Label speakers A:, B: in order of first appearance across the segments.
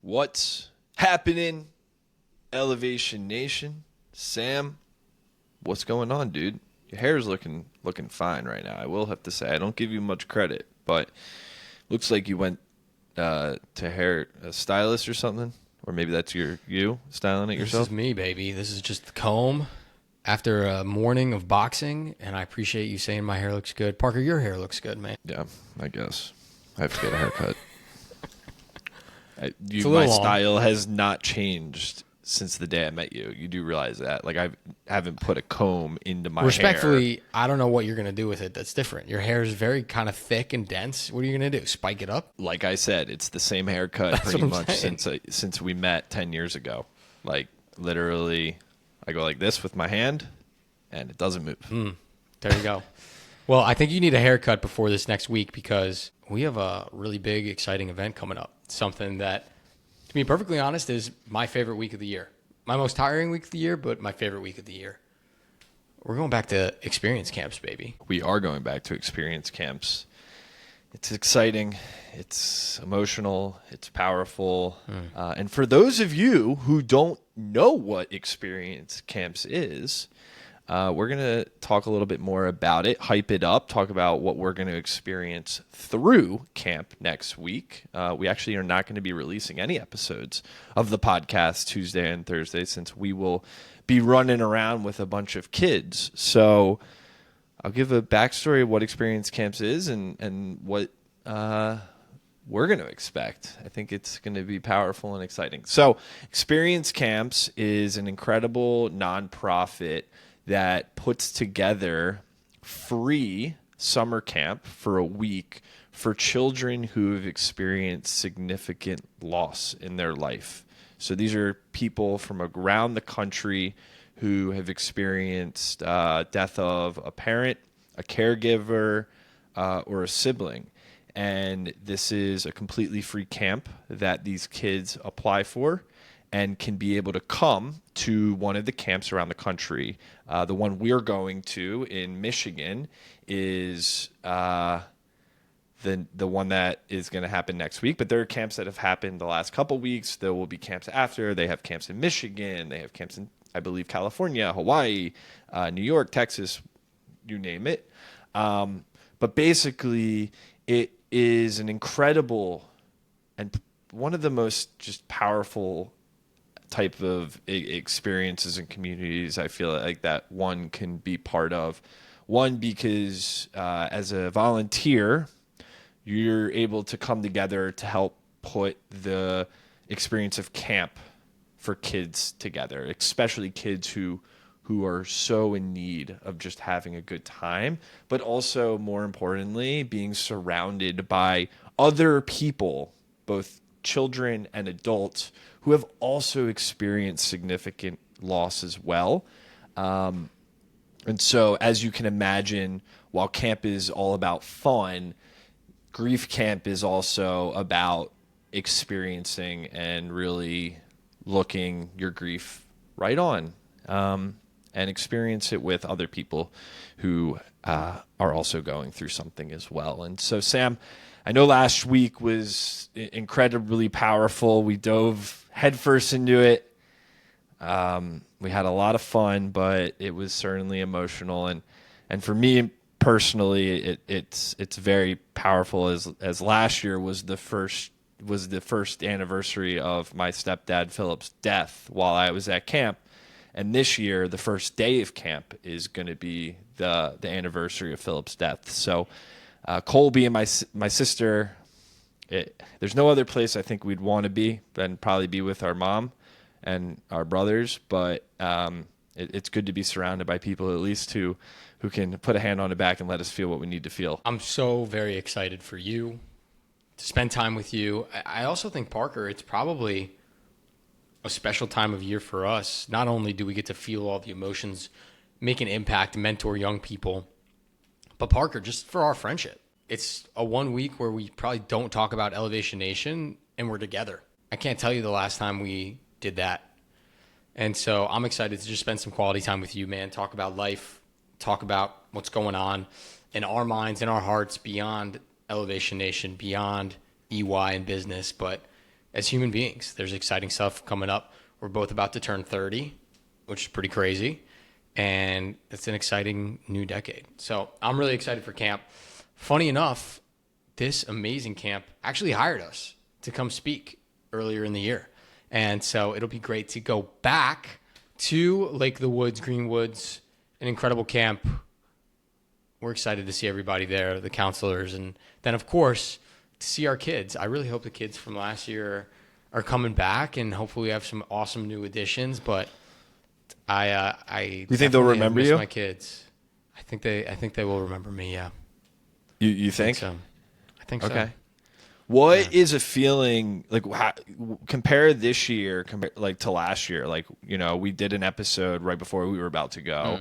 A: What's happening, Elevation Nation? Sam, what's going on, dude? Your hair's looking fine right now. I will have to say, I don't give you much credit, but looks like you went to a stylist or something, or maybe that's you styling it yourself.
B: This is me, baby. This is just the comb after a morning of boxing, and I appreciate you saying my hair looks good. Parker, your hair looks good, man.
A: Yeah, I guess I have to get a haircut. My
B: long.
A: style has not changed since the day I met you. You do realize that. Like, I haven't put a comb into my
B: Respectfully,
A: hair.
B: I don't know what you're going to do with it that's different. Your hair is very kind of thick and dense. What are you going to do? Spike it up?
A: Like I said, it's the same haircut pretty much since we met 10 years ago. Like, literally, I go like this with my hand, and it doesn't move.
B: There you go. Well, I think you need a haircut before this next week because we have a really big, exciting event coming up. Something that, to be perfectly honest, is my favorite week of the year. My most tiring week of the year, but my favorite week of the year. We're going back to experience camps, baby.
A: We are going back to experience camps. It's exciting. It's emotional. It's powerful. And for those of you who don't know what experience camps is, we're going to talk a little bit more about it, hype it up, talk about what we're going to experience through camp next week. We actually are not going to be releasing any episodes of the podcast Tuesday and Thursday since we will be running around with a bunch of kids. So I'll give a backstory of what experience camps is and what we're going to expect. I think it's going to be powerful and exciting. So experience camps is an incredible nonprofit that puts together free summer camp for a week for children who have experienced significant loss in their life. So these are people from around the country who have experienced death of a parent, a caregiver, or a sibling. And this is a completely free camp that these kids apply for and can be able to come to one of the camps around the country. The one we're going to in Michigan is the one that is going to happen next week. But there are camps that have happened the last couple weeks. There will be camps after. They have camps in Michigan. They have camps in, I believe, California, Hawaii, New York, Texas, you name it. But basically, it is an incredible and one of the most just powerful type of experiences and communities I feel like that one can be part of. One, because as a volunteer, you're able to come together to help put the experience of camp for kids together, especially kids who are so in need of just having a good time, but also, more importantly, being surrounded by other people, both children and adults, who have also experienced significant loss as well. And so, as you can imagine, while camp is all about fun, grief camp is also about experiencing and really looking your grief right on. And experience it with other people who are also going through something as well. And so, Sam, I know last week was incredibly powerful. We dove headfirst into it. We had a lot of fun, but it was certainly emotional. And for me personally, it's very powerful. As last year was the first anniversary of my stepdad Philip's death while I was at camp. And this year, the first day of camp is going to be the anniversary of Philip's death. So Colby and my sister, there's no other place I think we'd want to be than probably be with our mom and our brothers. But it's good to be surrounded by people at least who can put a hand on the back and let us feel what we need to feel.
B: I'm so very excited for you to spend time with you. I also think, Parker, it's probably a special time of year for us. Not only do we get to feel all the emotions, make an impact, mentor young people, but Parker, just for our friendship. It's a 1 week where we probably don't talk about Elevation Nation and we're together. I can't tell you the last time we did that. And so I'm excited to just spend some quality time with you, man. Talk about life, talk about what's going on in our minds, in our hearts, beyond Elevation Nation, beyond EY and business, but as human beings. There's exciting stuff coming up. We're both about to turn 30, which is pretty crazy. And it's an exciting new decade. So I'm really excited for camp. Funny enough, this amazing camp actually hired us to come speak earlier in the year. And so it'll be great to go back to Lake of the Woods, Greenwoods, an incredible camp. We're excited to see everybody there, the counselors, and then, of course, to see our kids. I really hope the kids from last year are coming back, and hopefully we have some awesome new additions. But I
A: you think they'll remember
B: miss
A: you?
B: my kids. I think they will remember me. Yeah.
A: You think?
B: So. I think so.
A: Okay. What is a feeling like? Compare this year, to last year. Like, we did an episode right before we were about to go.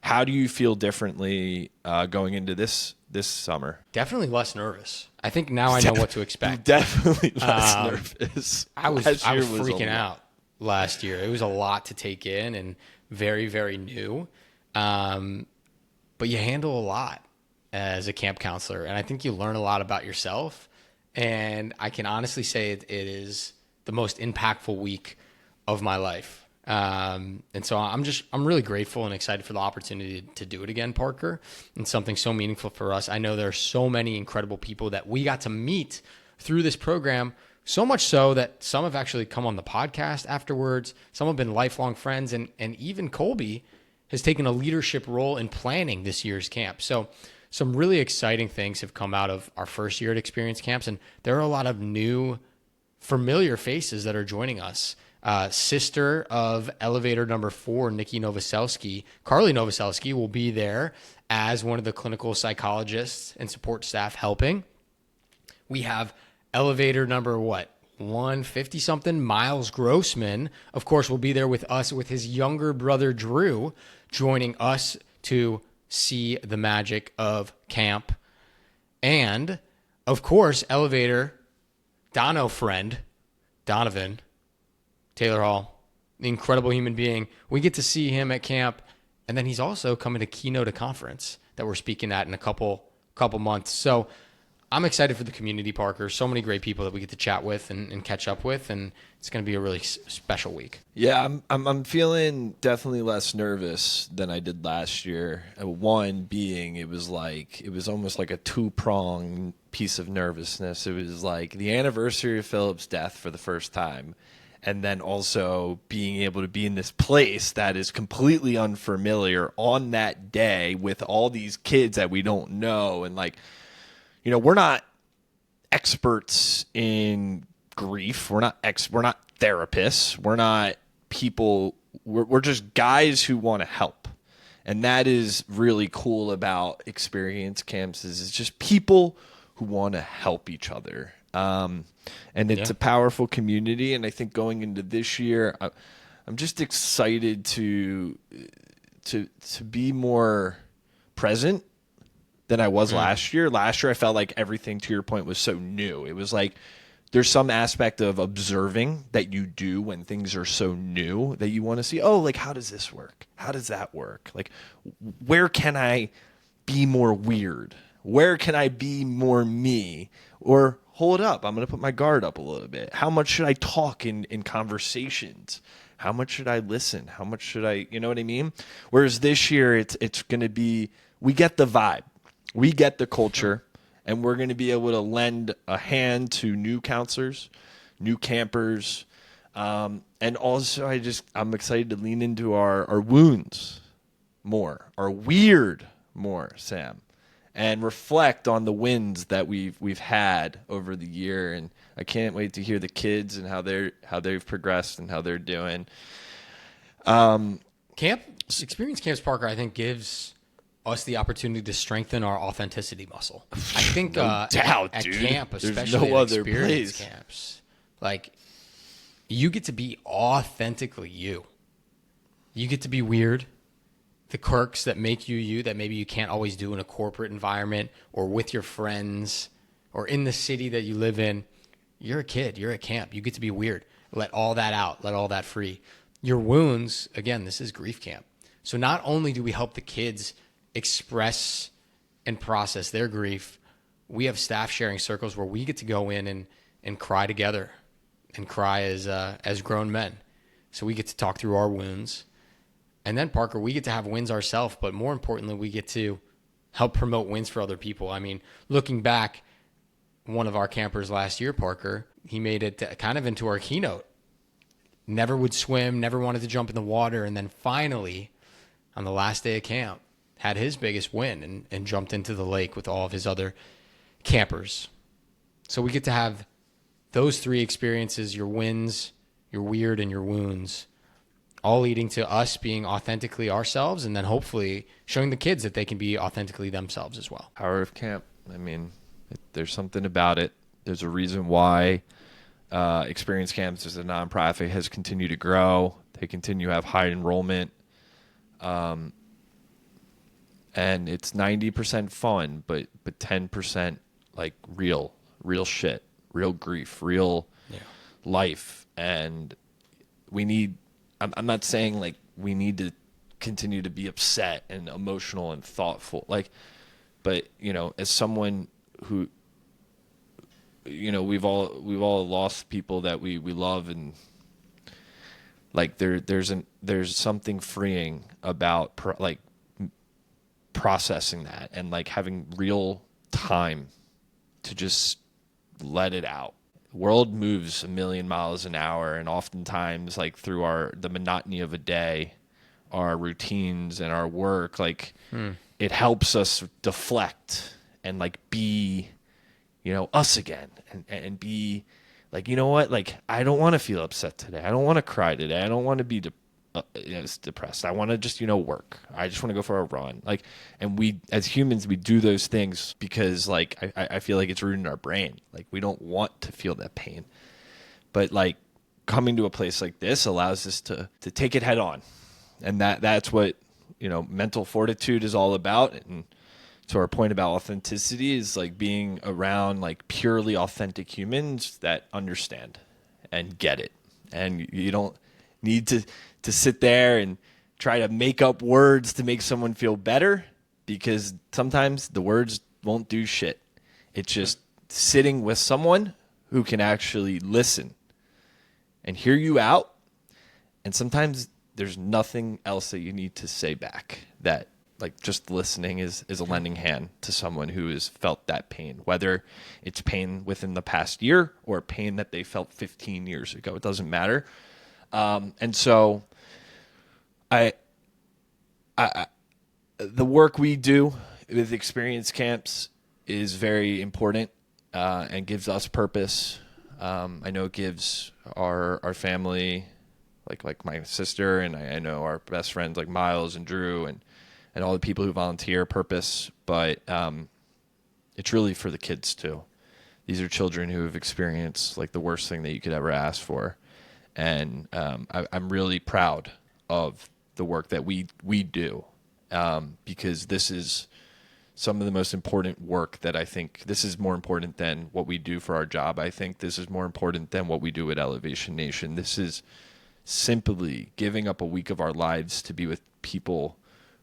A: How do you feel differently going into this summer?
B: Definitely less nervous. I think now I know what to expect.
A: Definitely less nervous.
B: I was freaking out last year. It was a lot to take in and very, very new. But you handle a lot as a camp counselor, and I think you learn a lot about yourself. And I can honestly say it is the most impactful week of my life. And so I'm really grateful and excited for the opportunity to do it again, Parker, and something so meaningful for us. I know there are so many incredible people that we got to meet through this program, so much so that some have actually come on the podcast afterwards. Some have been lifelong friends, and even Colby has taken a leadership role in planning this year's camp. So some really exciting things have come out of our first year at Experience Camps, and there are a lot of new, familiar faces that are joining us. Sister of elevator number 4, Nikki Novoselsky, Carly Novoselsky, will be there as one of the clinical psychologists and support staff helping. We have elevator number 150 something, Miles Grossman, of course, will be there with us with his younger brother Drew, joining us to see the magic of camp. And of course, elevator Dono friend Donovan Taylor Hall, the incredible human being. We get to see him at camp, and then he's also coming to keynote a conference that we're speaking at in a couple months. So I'm excited for the community, Parker. So many great people that we get to chat with and catch up with, and it's going to be a really special week.
A: Yeah, I'm feeling definitely less nervous than I did last year. One being it was almost like a 2-pronged piece of nervousness. It was like the anniversary of Philip's death for the first time, and then also being able to be in this place that is completely unfamiliar on that day with all these kids that we don't know. And we're not experts in grief. We're not therapists. We're not people. We're just guys who want to help. And that is really cool about experience camps is it's just people who want to help each other. And it's a powerful community. And I think going into this year, I'm just excited to be more present than I was last year. Last year, I felt like everything, to your point, was so new. It was like there's some aspect of observing that you do when things are so new that you want to see, how does this work? How does that work? Like, where can I be more weird? Where can I be more me? Or hold up, I'm going to put my guard up a little bit. How much should I talk in conversations? How much should I listen? How much should I, you know what I mean? Whereas this year, it's going to be, we get the vibe. We get the culture, and we're going to be able to lend a hand to new counselors, new campers, and also I'm excited to lean into our wounds more, our weird more, Sam, and reflect on the wins that we've had over the year. And I can't wait to hear the kids and how they've progressed and how they're doing.
B: Experience Camps, Parker, I think gives us the opportunity to strengthen our authenticity muscle. I think
A: no doubt,
B: at
A: dude.
B: camp,
A: There's
B: especially
A: no
B: at
A: other
B: experience
A: place.
B: camps, you get to be authentically you. You get to be weird. The quirks that make you you that maybe you can't always do in a corporate environment or with your friends or in the city that you live in. You're a kid. You're at camp. You get to be weird. Let all that out. Let all that free. Your wounds, again, this is grief camp. So not only do we help the kids express and process their grief, we have staff sharing circles where we get to go in and cry together and cry as grown men. So we get to talk through our wounds. And then, Parker, we get to have wins ourselves, but more importantly, we get to help promote wins for other people. I mean, looking back, one of our campers last year, Parker, he made it kind of into our keynote. Never would swim, never wanted to jump in the water, and then finally, on the last day of camp, had his biggest win and jumped into the lake with all of his other campers. So we get to have those three experiences, your wins, your weird, and your wounds, all leading to us being authentically ourselves, and then hopefully showing the kids that they can be authentically themselves as well.
A: Power of camp. I mean, there's something about it. There's a reason why Experience Camps as a nonprofit has continued to grow. They continue to have high enrollment. And it's 90% fun, but 10% like real shit, real grief, real life. And we need, I'm not saying like we need to continue to be upset and emotional and thoughtful, like, but you know, as someone who, you know, we've all lost people that we love, and like there's something freeing about processing that and like having real time to just let it out. The world moves a million miles an hour, and oftentimes like through the monotony of a day, our routines and our work, like it helps us deflect and like be, you know, us again, and be like, you know what, like I don't want to feel upset today. I don't want to cry today. I don't want to be depressed. I want to just, you know, work. I just want to go for a run. Like, and we as humans, we do those things because like I feel like it's rooted in our brain. Like we don't want to feel that pain, but like coming to a place like this allows us to take it head on, and that's what, you know, mental fortitude is all about. And to our point about authenticity is like being around like purely authentic humans that understand and get it. And you don't need to sit there and try to make up words to make someone feel better, because sometimes the words won't do shit. It's just sitting with someone who can actually listen and hear you out. And sometimes there's nothing else that you need to say back. That like just listening is a lending hand to someone who has felt that pain, whether it's pain within the past year or pain that they felt 15 years ago. It doesn't matter. And so the work we do with Experience Camps is very important and gives us purpose. I know it gives our family, like my sister, and I know our best friends like Miles and Drew and all the people who volunteer, purpose, but it's really for the kids too. These are children who have experienced like the worst thing that you could ever ask for. And I'm really proud of the work that we do, because this is some of the most important work that I think this is more important than what we do for our job. I think this is more important than what we do at Elevation Nation. This is simply giving up a week of our lives to be with people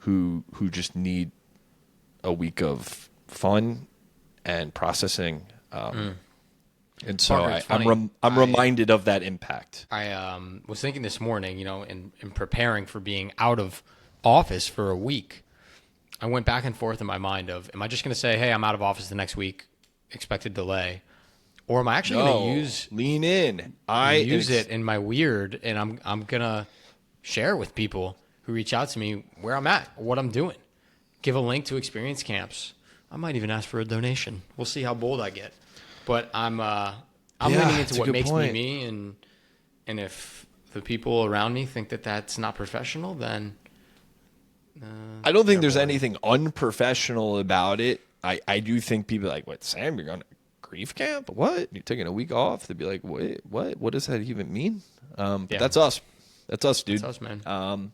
A: who just need a week of fun and processing. And so
B: Parker,
A: I'm reminded of that impact.
B: I was thinking this morning, you know, in preparing for being out of office for a week, I went back and forth in my mind of, am I just going to say, hey, I'm out of office the next week, expected delay? Or am I actually going to
A: lean in?
B: Use it in my weird, and I'm going to share with people who reach out to me where I'm at, what I'm doing. Give a link to Experience Camps. I might even ask for a donation. We'll see how bold I get. But I'm leaning into what makes me me, and if the people around me think that that's not professional, then
A: I don't think there's anything unprofessional about it. I do think people are like, what, Sam, you're going to grief camp? What? You're taking a week off? They'd be like, wait, what? What does that even mean? But that's us. That's us, dude.
B: That's us, man.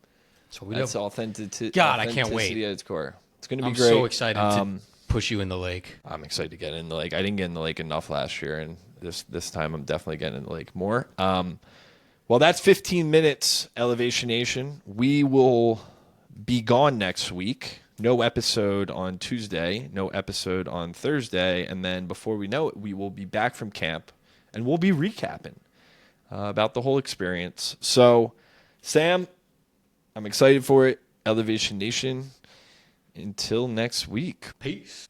A: So that's authenticity.
B: God, I can't wait.
A: At its core. It's going to be
B: I'm
A: great.
B: so excited to push you in the lake.
A: I'm excited to get in the lake. I didn't get in the lake enough last year, and this time I'm definitely getting in the lake more. Well, that's 15 minutes, Elevation Nation. We will be gone next week. No episode on Tuesday, no episode on Thursday, and then before we know it, we will be back from camp, and we'll be recapping. about the whole experience. So, Sam, I'm excited for it. Elevation Nation, until next week.
B: Peace.